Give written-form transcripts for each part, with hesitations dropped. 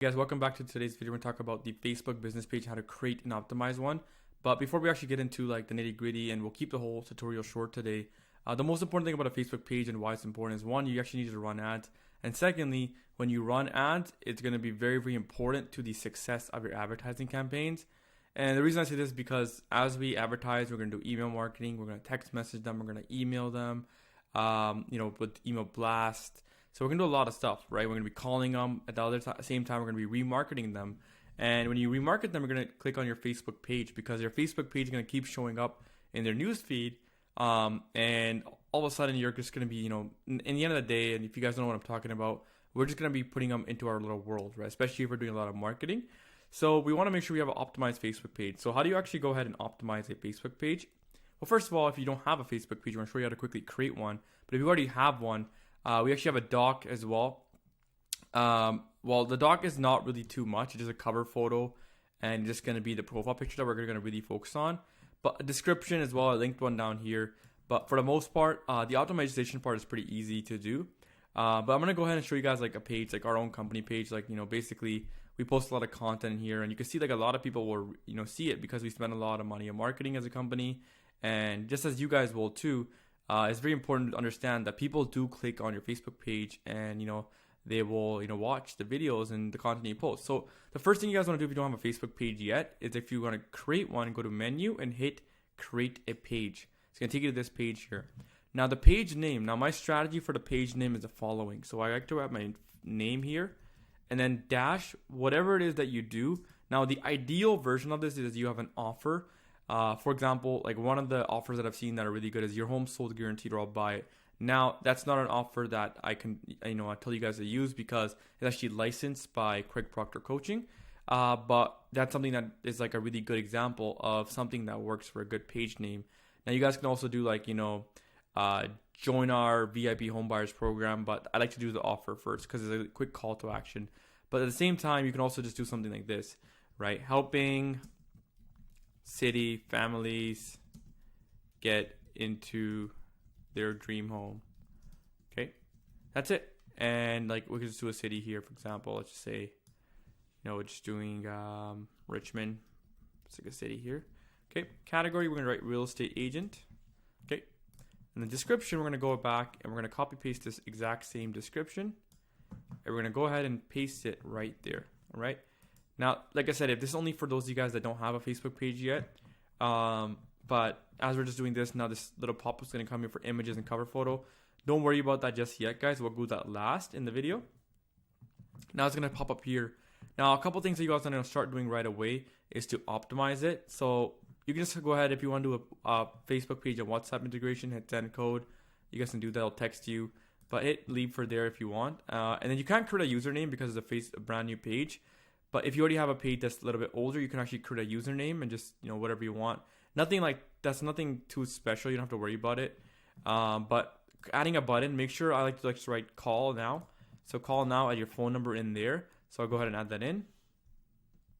Guys, welcome back to today's video. We're going to talk about the Facebook business page, how to create and optimize one. But before we actually get into like the nitty gritty, and we'll keep the whole tutorial short today, the most important thing about a Facebook page and why it's important is one, you actually need to run ads. And secondly, when you run ads, it's going to be very, very important to the success of your advertising campaigns. And the reason I say this is because as we advertise, we're going to do email marketing, we're going to text message them, we're going to email them, with email blast. So we're going to do a lot of stuff, right? We're going to be calling them at the same time. We're going to be remarketing them. And when you remarket them, we're going to click on your Facebook page because your Facebook page is going to keep showing up in their news feed. And all of a sudden, you're just going to be, in the end of the day, and if you guys don't know what I'm talking about, we're just going to be putting them into our little world, right? Especially if we're doing a lot of marketing. So we want to make sure we have an optimized Facebook page. So how do you actually go ahead and optimize a Facebook page? Well, first of all, if you don't have a Facebook page, we're going to show you how to quickly create one. But if you already have one, we actually have a doc as well. Well, the doc is not really too much. It's just a cover photo and just going to be the profile picture that we're going to really focus on. But a description as well. I linked one down here. But for the most part, the optimization part is pretty easy to do. But I'm going to go ahead and show you guys like a page, like our own company page. Like, basically we post a lot of content in here, and you can see like a lot of people will, see it because we spend a lot of money on marketing as a company. And just as you guys will too, it's very important to understand that people do click on your Facebook page and, they will, watch the videos and the content you post. So the first thing you guys want to do if you don't have a Facebook page yet is if you want to create one, go to menu and hit create a page. It's going to take you to this page here. Now the page name, my strategy for the page name is the following. So I like to have my name here and then dash whatever it is that you do. Now the ideal version of this is you have an offer. For example, like one of the offers that I've seen that are really good is your home sold guaranteed or I'll buy it. Now, that's not an offer that I can, I tell you guys to use because it's actually licensed by Craig Proctor Coaching. But that's something that is like a really good example of something that works for a good page name. Now, you guys can also do like, join our VIP home buyers program, but I like to do the offer first because it's a quick call to action. But at the same time, you can also just do something like this, right? Helping city families get into their dream home. Okay, that's it. And like we could just do a city here, for example. Let's just say, we're just doing Richmond. It's like a city here. Okay, category, we're gonna write real estate agent. Okay, in the description, we're gonna go back and we're gonna copy paste this exact same description, and we're gonna go ahead and paste it right there. All right. Now, like I said, if this is only for those of you guys that don't have a Facebook page yet, but as we're just doing this, now this little pop-up is going to come here for images and cover photo. Don't worry about that just yet, guys. We'll do that last in the video. Now it's going to pop up here. Now, a couple things that you guys are going to start doing right away is to optimize it. So you can just go ahead if you want to do a Facebook page and WhatsApp integration, hit send code. You guys can do that. I'll text you, but hit leave for there if you want. And then you can't create a username because it's a brand new page. But if you already have a page that's a little bit older, you can actually create a username and just, whatever you want. That's nothing too special. You don't have to worry about it. But adding a button, make sure I like to just write call now. So call now, add your phone number in there. So I'll go ahead and add that in.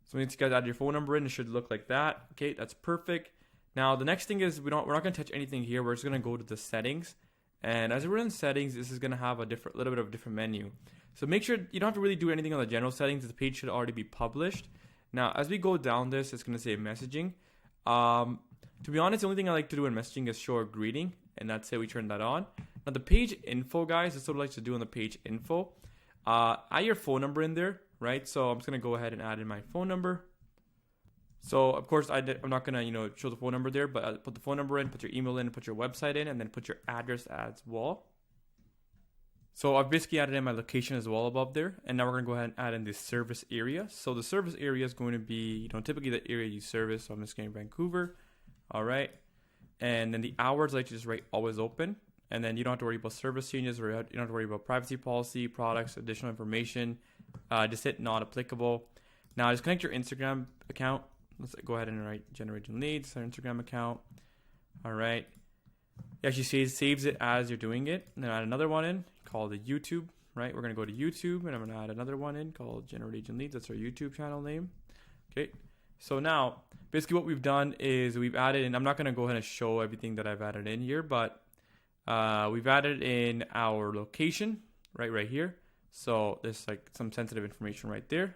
So once you guys add your phone number in, it should look like that. Okay, that's perfect. Now the next thing is we're not going to touch anything here. We're just going to go to the settings. And as we're in settings, this is going to have a little bit of a different menu. So make sure you don't have to really do anything on the general settings. The page should already be published. Now, as we go down this, it's going to say messaging. To be honest, the only thing I like to do in messaging is show a greeting, and that's it. We turn that on. Now, the page info, guys, this is what I like to do on the page info. Add your phone number in there, right? So I'm just going to go ahead and add in my phone number. So, of course, I'm not going to, show the phone number there, but I'll put the phone number in, put your email in, put your website in, and then put your address as well. So I've basically added in my location as well above there. And now we're going to go ahead and add in the service area. So the service area is going to be, typically the area you service. So I'm just getting Vancouver. All right. And then the hours, I like to just write always open. And then you don't have to worry about service changes, or you don't have to worry about privacy policy, products, additional information. Just hit not applicable. Now just connect your Instagram account. Let's go ahead and write generating leads, our Instagram account. All right. It actually saves it as you're doing it. And then add another one in called the YouTube, right? We're going to go to YouTube and I'm going to add another one in called Generate Agent Leads. That's our YouTube channel name. Okay. So now basically what we've done is we've added in, I'm not going to go ahead and show everything that I've added in here, but we've added in our location right here. So there's like some sensitive information right there.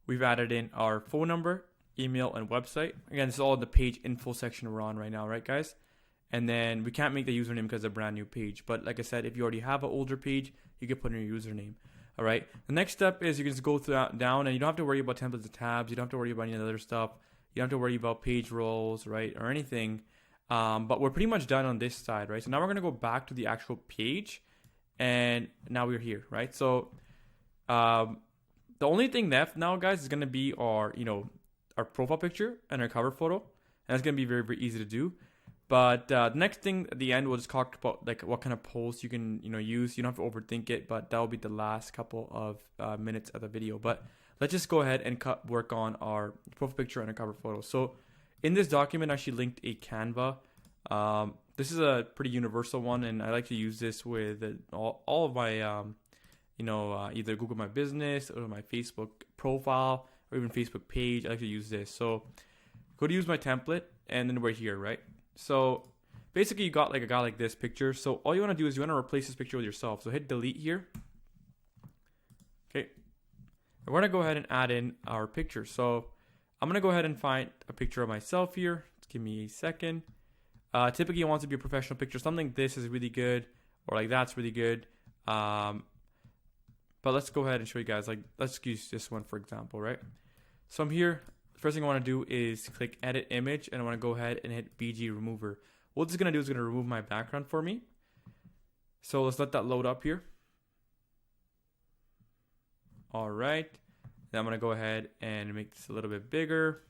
We've added in our phone number, email, and website. Again, this is all in the page info section we're on right now, right, guys? And then we can't make the username because it's a brand new page. But like I said, if you already have an older page, you can put in your username. All right. The next step is you can just go down, and you don't have to worry about templates and tabs. You don't have to worry about any other stuff. You don't have to worry about page roles, right, or anything. But we're pretty much done on this side, right? So now we're gonna go back to the actual page, and now we're here, right? So the only thing left now, guys, is gonna be our our profile picture and our cover photo, and that's gonna be very, very easy to do. But the next thing at the end, we'll just talk about like what kind of posts you can use. You don't have to overthink it, but that'll be the last couple of minutes of the video. But let's just go ahead and work on our profile picture and our cover photo. So in this document, I actually linked a Canva. This is a pretty universal one, and I like to use this with all of my either Google My Business or my Facebook profile or even Facebook page. I like to use this. So go to use my template, and then we're here, right? So basically you got like a guy like this picture. So all you want to do is you want to replace this picture with yourself. So hit delete here. Okay. We're going to go ahead and add in our picture. So I'm going to go ahead and find a picture of myself here. Just give me a second. Typically it wants to be a professional picture. Something like this is really good, or like that's really good. But let's go ahead and show you guys, like, let's use this one for example, right? So I'm here. First thing I want to do is click edit image, and I want to go ahead and hit BG remover. What this is going to do is going to remove my background for me. So let's let that load up here. All right. Then I'm going to go ahead and make this a little bit bigger.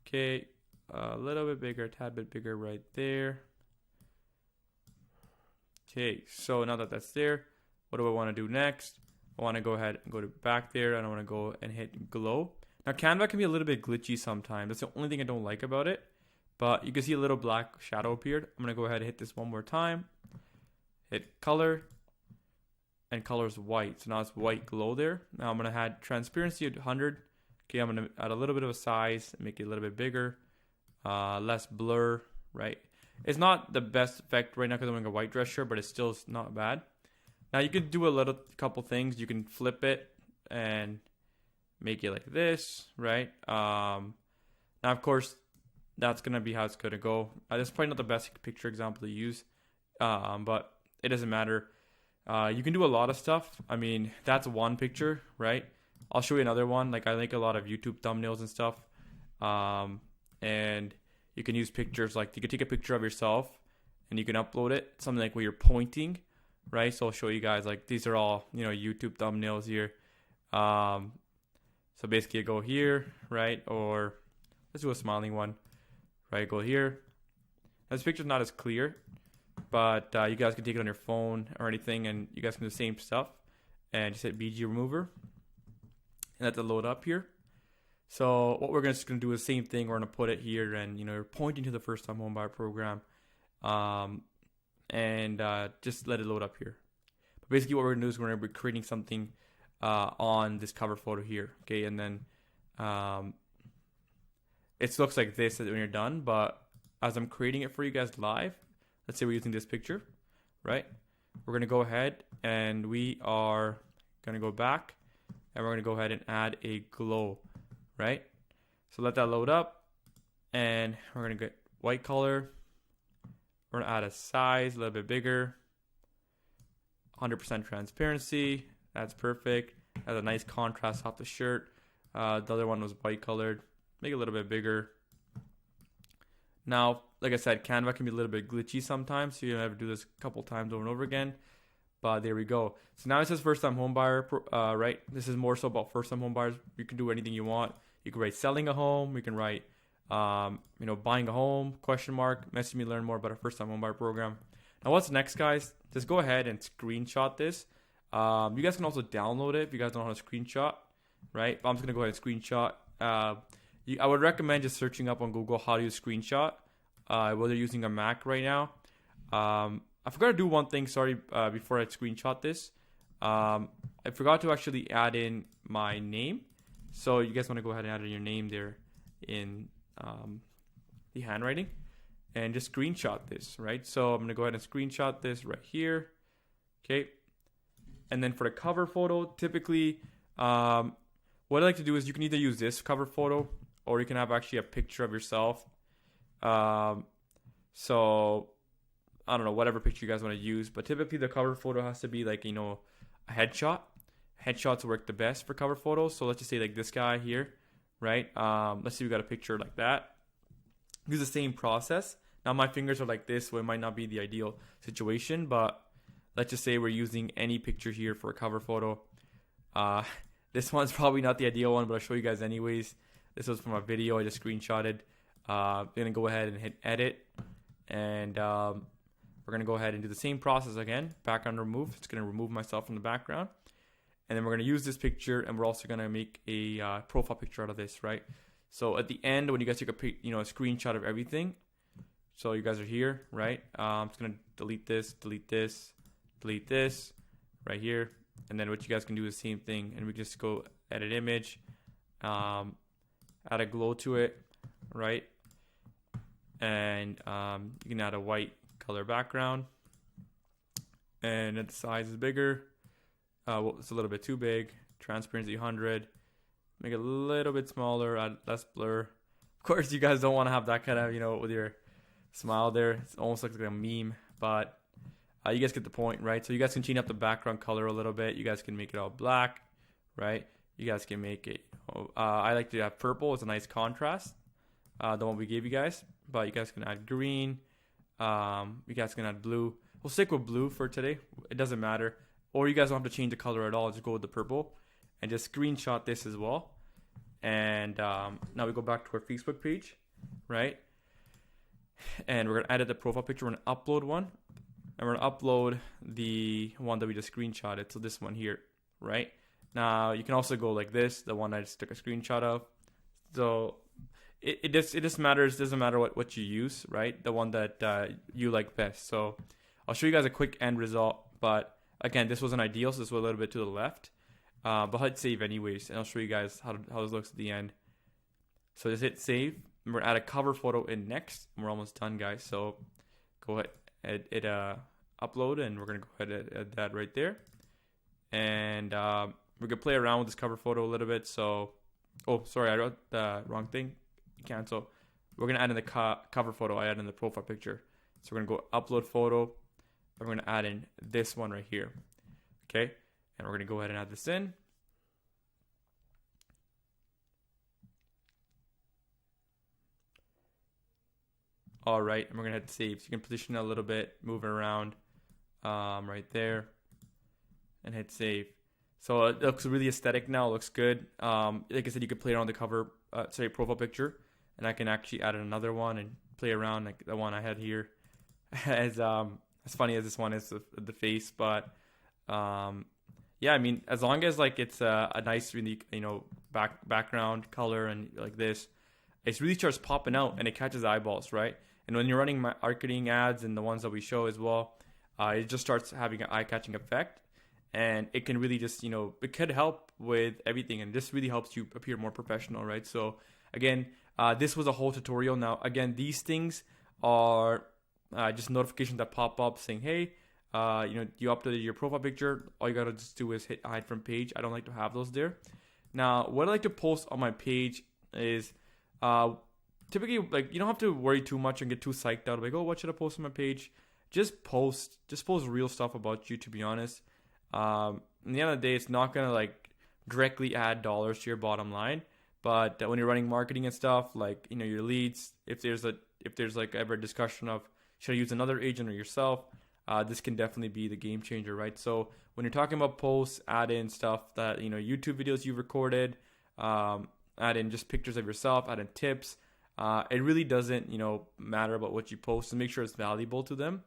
Okay. A little bit bigger, a tad bit bigger right there. Okay. So now that that's there, what do I want to do next? I want to go ahead and go to back there, and I want to go and hit glow. Now Canva can be a little bit glitchy sometimes. That's the only thing I don't like about it. But you can see a little black shadow appeared. I'm going to go ahead and hit this one more time. Hit color. And color is white. So now it's white glow there. Now I'm going to add transparency at 100. Okay, I'm going to add a little bit of a size, make it a little bit bigger. Less blur, right? It's not the best effect right now because I'm wearing a white dress shirt, but it's still not bad. Now you can do a couple things. You can flip it and make it like this, right? Now of course that's gonna be how it's gonna go. This is probably not the best picture example to use, but it doesn't matter. You can do a lot of stuff. I mean, that's one picture, right? I'll show you another one. Like I like a lot of YouTube thumbnails and stuff, and you can use pictures. Like you can take a picture of yourself and you can upload it, something like where you're pointing. Right, so I'll show you guys, like these are all YouTube thumbnails here. So basically I go here, right, or let's do a smiling one, right? Go here. Now, this picture's not as clear, but you guys can take it on your phone or anything, and you guys can do the same stuff and just hit BG remover and let it load up here. So what we're just gonna do is the same thing. We're gonna put it here, and you're pointing to the first time homebuyer program. And just let it load up here. But basically what we're going to do is we're going to be creating something on this cover photo here. Okay, and then it looks like this when you're done, but as I'm creating it for you guys live, let's say we're using this picture, right? We're going to go ahead and we are going to go back, and we're going to go ahead and add a glow, right? So let that load up, and we're going to get white color. We're going to add a size a little bit bigger, 100% transparency. That's perfect. Has a nice contrast off the shirt. The other one was white colored. Make it a little bit bigger. Now, like I said, Canva can be a little bit glitchy sometimes, so you have to do this a couple times over and over again. But there we go. So now it says first time home buyer, right? This is more so about first time home buyers. You can do anything you want. You can write selling a home. You can write buying a home, question mark, message me, learn more about our first time home buyer program. Now what's next, guys? Just go ahead and screenshot this. You guys can also download it if you guys don't know how to screenshot, right? But I'm just gonna go ahead and screenshot. I would recommend just searching up on Google how to use screenshot, whether you're using a Mac right now. I forgot to do one thing, sorry, before I screenshot this. I forgot to actually add in my name. So you guys want to go ahead and add in your name there in the handwriting and just screenshot this, right? So I'm going to go ahead and screenshot this right here. Okay. And then for the cover photo, typically, what I like to do is you can either use this cover photo or you can have actually a picture of yourself. So I don't know, whatever picture you guys want to use, but typically the cover photo has to be like, you know, a headshot. Headshots work the best for cover photos. So let's just say like this guy here, right? Let's say we got a picture like that. Use the same process. Now my fingers are like this, so it might not be the ideal situation, but let's just say we're using any picture here for a cover photo. This one's probably not the ideal one, but I'll show you guys anyways. This was from a video I just screenshotted. I'm gonna go ahead and hit edit, and we're gonna go ahead and do the same process again. Background remove. It's gonna remove myself from the background, and then we're gonna use this picture, and we're also gonna make a profile picture out of this, right? So at the end, when you guys take a screenshot of everything, so you guys are here, right? I'm just gonna delete this right here, and then what you guys can do is the same thing, and we just go edit image, add a glow to it, right? And you can add a white color background, and the size is bigger. Well, it's a little bit too big. Transparency 100. Make it a little bit smaller, add less blur. Of course, you guys don't want to have that kind of, you know, with your smile there. It almost looks like a meme, but you guys get the point, right? So you guys can change up the background color a little bit. You guys can make it all black, right? You guys can make it, I like to have purple. It's a nice contrast, the one we gave you guys. But you guys can add green. You guys can add blue. We'll stick with blue for today. It doesn't matter. Or you guys don't have to change the color at all. Just go with the purple. And just screenshot this as well. And now we go back to our Facebook page, right? And we're going to edit the profile picture. We're going to upload one. And we're going to upload the one that we just screenshotted. So this one here, right? Now you can also go like this, the one I just took a screenshot of. So it just matters. Doesn't matter what you use, right? The one that you like best. So I'll show you guys a quick end result. But again, this wasn't ideal, so this was a little bit to the left. But hit save anyways, and I'll show you guys how this looks at the end. So just hit save, and we're gonna add a cover photo in next, and we're almost done, guys. So go ahead, hit upload, and we're gonna go ahead and add that right there. And we're gonna play around with this cover photo a little bit. So, oh, sorry, I wrote the wrong thing. Cancel. We're gonna add in the cover photo I added in the profile picture. So we're gonna go upload photo, and we're gonna add in this one right here. Okay. And we're going to go ahead and add this in. All right, and we're going to hit save. So you can position it a little bit, move it around right there, and hit save. So it looks really aesthetic now. It looks good. Like I said, you could play around the cover, profile picture, and I can actually add another one and play around like the one I had here. As funny as this one is, the face, but yeah, I mean, as long as like it's a nice, really, you know, background color and like this, it really starts popping out and it catches eyeballs, right? And when you're running marketing ads and the ones that we show as well, it just starts having an eye-catching effect, and it can really just, you know, it could help with everything, and this really helps you appear more professional, right? So again, this was a whole tutorial. Now, again, these things are just notifications that pop up saying, hey, you know, you uploaded your profile picture. All you gotta just do is hit hide from page. I don't like to have those there. Now, what I like to post on my page is typically, like, you don't have to worry too much and get too psyched out. Like, oh, what should I post on my page? Just post real stuff about you, to be honest. In the end of the day, it's not gonna like directly add dollars to your bottom line. But when you're running marketing and stuff, like, you know, your leads, if there's like ever a discussion of should I use another agent or yourself, this can definitely be the game changer, right? So when you're talking about posts, add in stuff that, you know, YouTube videos you've recorded, add in just pictures of yourself, add in tips. It really doesn't, you know, matter about what you post, and make sure it's valuable to them,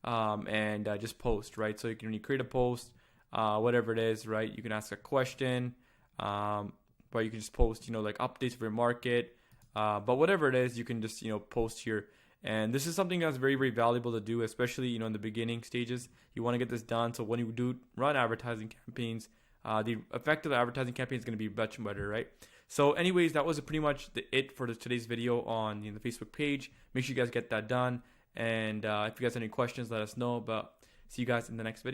and just post, right? So when you create a post, whatever it is, right, you can ask a question, but you can just post, you know, like updates of your market, but whatever it is, you can just, you know, post here. And this is something that's very, very valuable to do, especially, you know, in the beginning stages. You want to get this done, so when you do run advertising campaigns, the effect of the advertising campaign is going to be much better, right? So anyways, that was pretty much it for today's video on, you know, the Facebook page. Make sure you guys get that done. And if you guys have any questions, let us know. But see you guys in the next video.